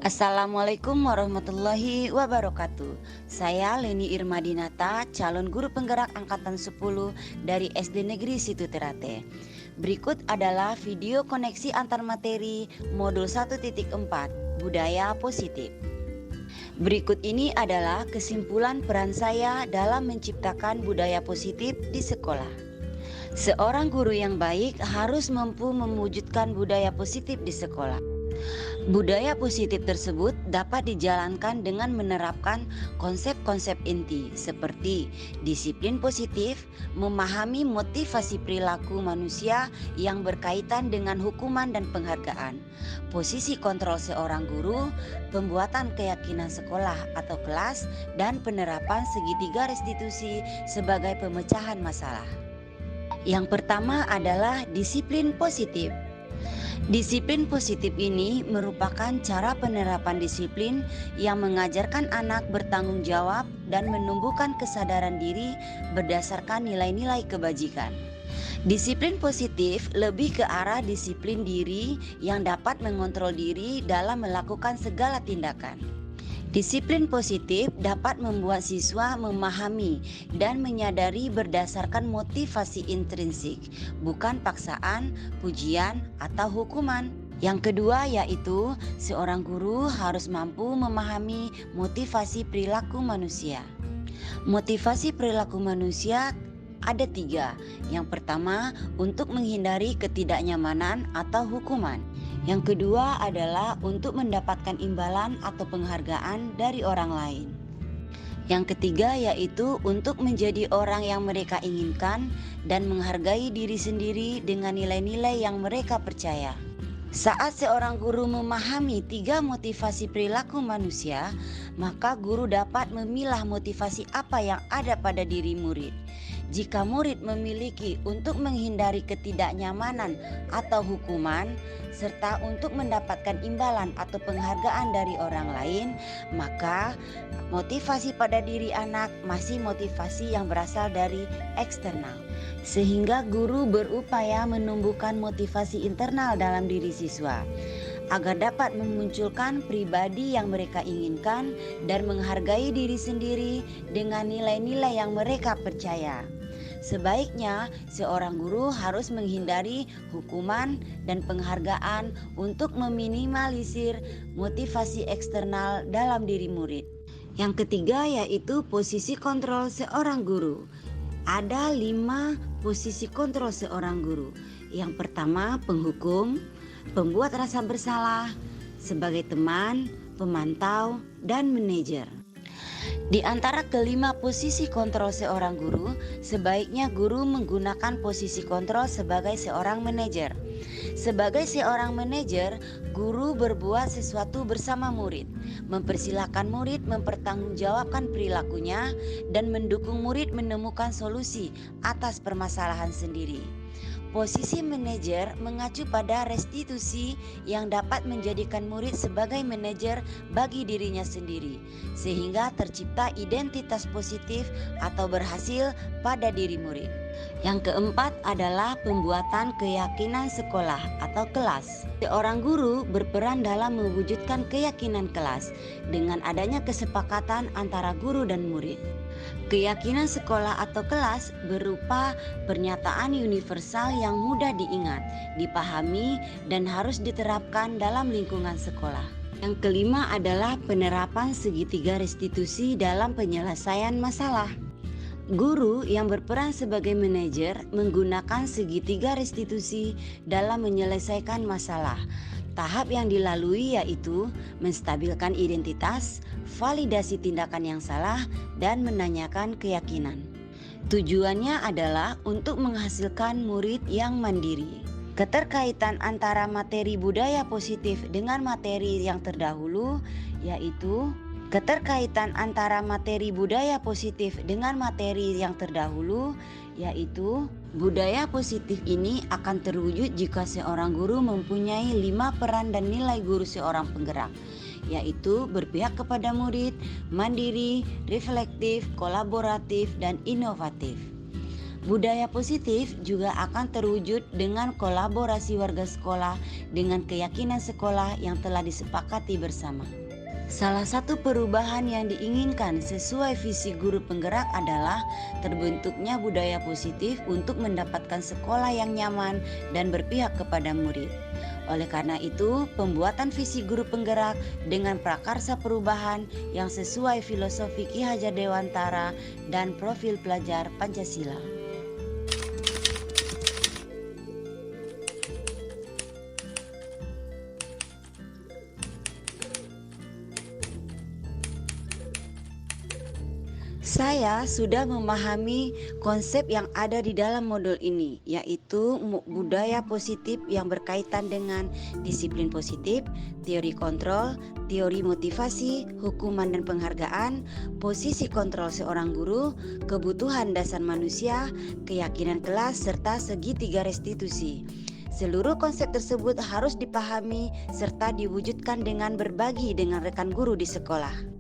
Assalamualaikum warahmatullahi wabarakatuh. Saya Leni Irmadinata, calon guru penggerak angkatan 10 dari SD Negeri Situ Terate. Berikut adalah video koneksi antar materi modul 1.4 Budaya Positif. Berikut ini adalah kesimpulan peran saya dalam menciptakan budaya positif di sekolah. Seorang guru yang baik harus mampu mewujudkan budaya positif di sekolah. Budaya positif tersebut dapat dijalankan dengan menerapkan konsep-konsep inti seperti disiplin positif, memahami motivasi perilaku manusia yang berkaitan dengan hukuman dan penghargaan, posisi kontrol seorang guru, pembuatan keyakinan sekolah atau kelas, dan penerapan segitiga restitusi sebagai pemecahan masalah. Yang pertama adalah disiplin positif. Disiplin positif ini merupakan cara penerapan disiplin yang mengajarkan anak bertanggung jawab dan menumbuhkan kesadaran diri berdasarkan nilai-nilai kebajikan. Disiplin positif lebih ke arah disiplin diri yang dapat mengontrol diri dalam melakukan segala tindakan. Disiplin positif dapat membuat siswa memahami dan menyadari berdasarkan motivasi intrinsik, bukan paksaan, pujian, atau hukuman. Yang kedua yaitu seorang guru harus mampu memahami motivasi perilaku manusia. Motivasi perilaku manusia ada 3. Yang pertama, untuk menghindari ketidaknyamanan atau hukuman. Yang kedua adalah untuk mendapatkan imbalan atau penghargaan dari orang lain. Yang ketiga yaitu untuk menjadi orang yang mereka inginkan dan menghargai diri sendiri dengan nilai-nilai yang mereka percaya. Saat seorang guru memahami 3 motivasi perilaku manusia, maka guru dapat memilah motivasi apa yang ada pada diri murid. Jika murid memiliki untuk menghindari ketidaknyamanan atau hukuman, serta untuk mendapatkan imbalan atau penghargaan dari orang lain, maka motivasi pada diri anak masih motivasi yang berasal dari eksternal. Sehingga guru berupaya menumbuhkan motivasi internal dalam diri siswa agar dapat memunculkan pribadi yang mereka inginkan dan menghargai diri sendiri dengan nilai-nilai yang mereka percaya. Sebaiknya seorang guru harus menghindari hukuman dan penghargaan untuk meminimalisir motivasi eksternal dalam diri murid. Yang ketiga yaitu posisi kontrol seorang guru. Ada 5 posisi kontrol seorang guru. Yang pertama, penghukum, pembuat rasa bersalah, sebagai teman, pemantau, dan manajer. Di antara kelima posisi kontrol seorang guru, sebaiknya guru menggunakan posisi kontrol sebagai seorang manajer. Sebagai seorang manajer, guru berbuat sesuatu bersama murid, mempersilahkan murid mempertanggungjawabkan perilakunya, dan mendukung murid menemukan solusi atas permasalahan sendiri. Posisi manajer mengacu pada restitusi yang dapat menjadikan murid sebagai manajer bagi dirinya sendiri, sehingga tercipta identitas positif atau berhasil pada diri murid. Yang keempat adalah pembuatan keyakinan sekolah atau kelas. Seorang guru berperan dalam mewujudkan keyakinan kelas dengan adanya kesepakatan antara guru dan murid. Keyakinan sekolah atau kelas berupa pernyataan universal yang mudah diingat, dipahami, dan harus diterapkan dalam lingkungan sekolah. Yang kelima adalah penerapan segitiga restitusi dalam penyelesaian masalah. Guru yang berperan sebagai manajer menggunakan segitiga restitusi dalam menyelesaikan masalah. Tahap yang dilalui yaitu menstabilkan identitas, validasi tindakan yang salah, dan menanyakan keyakinan. Tujuannya adalah untuk menghasilkan murid yang mandiri. Keterkaitan antara materi budaya positif dengan materi yang terdahulu yaitu keterkaitan antara materi budaya positif dengan materi yang terdahulu yaitu budaya positif ini akan terwujud jika seorang guru mempunyai 5 peran dan nilai guru seorang penggerak, yaitu berpihak kepada murid, mandiri, reflektif, kolaboratif, dan inovatif. Budaya positif juga akan terwujud dengan kolaborasi warga sekolah dengan keyakinan sekolah yang telah disepakati bersama. Salah satu perubahan yang diinginkan sesuai visi guru penggerak adalah terbentuknya budaya positif untuk mendapatkan sekolah yang nyaman dan berpihak kepada murid. Oleh karena itu, pembuatan visi guru penggerak dengan prakarsa perubahan yang sesuai filosofi Ki Hajar Dewantara dan profil pelajar Pancasila. Saya sudah memahami konsep yang ada di dalam modul ini, yaitu budaya positif yang berkaitan dengan disiplin positif, teori kontrol, teori motivasi, hukuman dan penghargaan, posisi kontrol seorang guru, kebutuhan dasar manusia, keyakinan kelas, serta segitiga restitusi. Seluruh konsep tersebut harus dipahami serta diwujudkan dengan berbagi dengan rekan guru di sekolah.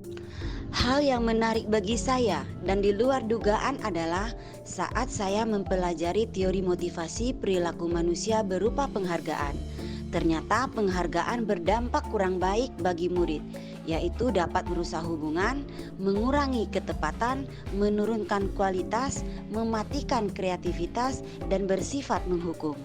Hal yang menarik bagi saya dan di luar dugaan adalah saat saya mempelajari teori motivasi perilaku manusia berupa penghargaan. Ternyata penghargaan berdampak kurang baik bagi murid, yaitu dapat merusak hubungan, mengurangi ketepatan, menurunkan kualitas, mematikan kreativitas, dan bersifat menghukum.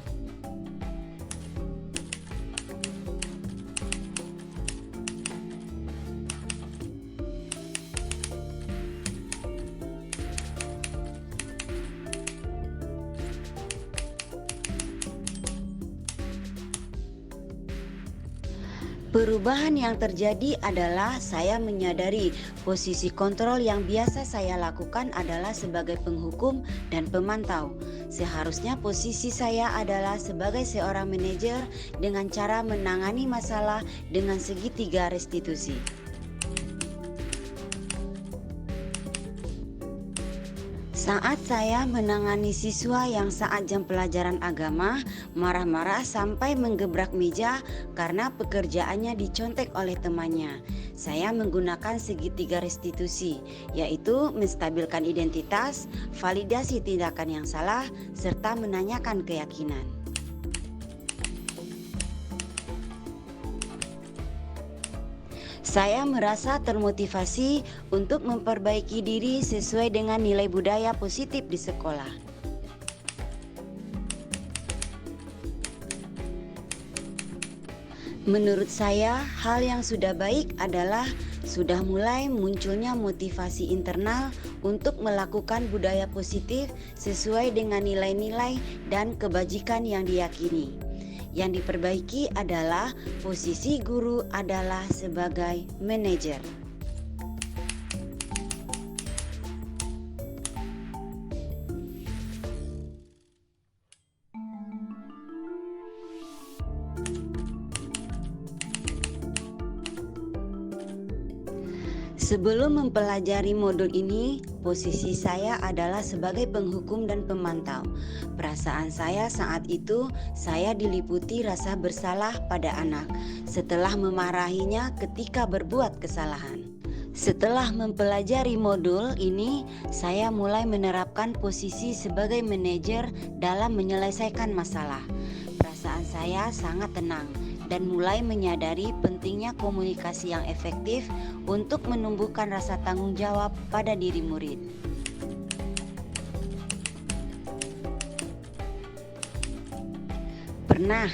Perubahan yang terjadi adalah saya menyadari posisi kontrol yang biasa saya lakukan adalah sebagai penghukum dan pemantau. Seharusnya posisi saya adalah sebagai seorang manajer dengan cara menangani masalah dengan segitiga restitusi. Saat saya menangani siswa yang saat jam pelajaran agama marah-marah sampai menggebrak meja karena pekerjaannya dicontek oleh temannya, saya menggunakan segitiga restitusi, yaitu menstabilkan identitas, validasi tindakan yang salah, serta menanyakan keyakinan. Saya merasa termotivasi untuk memperbaiki diri sesuai dengan nilai budaya positif di sekolah. Menurut saya, hal yang sudah baik adalah sudah mulai munculnya motivasi internal untuk melakukan budaya positif sesuai dengan nilai-nilai dan kebajikan yang diyakini. Yang diperbaiki adalah posisi guru adalah sebagai manajer. Sebelum mempelajari modul ini, posisi saya adalah sebagai penghukum dan pemantau. Perasaan saya saat itu, saya diliputi rasa bersalah pada anak setelah memarahinya ketika berbuat kesalahan. Setelah mempelajari modul ini, saya mulai menerapkan posisi sebagai manajer dalam menyelesaikan masalah. Perasaan saya sangat tenang dan mulai menyadari pentingnya komunikasi yang efektif untuk menumbuhkan rasa tanggung jawab pada diri murid. Pernah,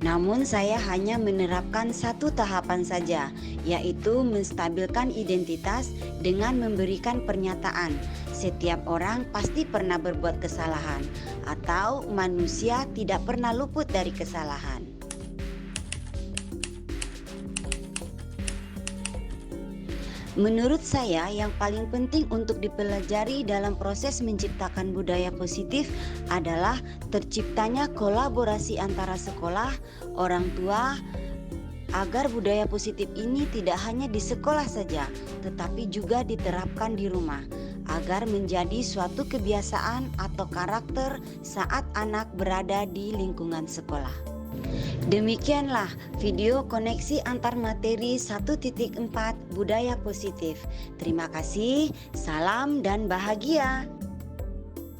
namun saya hanya menerapkan satu tahapan saja, yaitu menstabilkan identitas dengan memberikan pernyataan. Setiap orang pasti pernah berbuat kesalahan, atau manusia tidak pernah luput dari kesalahan. Menurut saya, yang paling penting untuk dipelajari dalam proses menciptakan budaya positif adalah terciptanya kolaborasi antara sekolah, orang tua, agar budaya positif ini tidak hanya di sekolah saja, tetapi juga diterapkan di rumah, agar menjadi suatu kebiasaan atau karakter saat anak berada di lingkungan sekolah. Demikianlah video koneksi antar materi 1.4 budaya positif. Terima kasih, salam dan bahagia.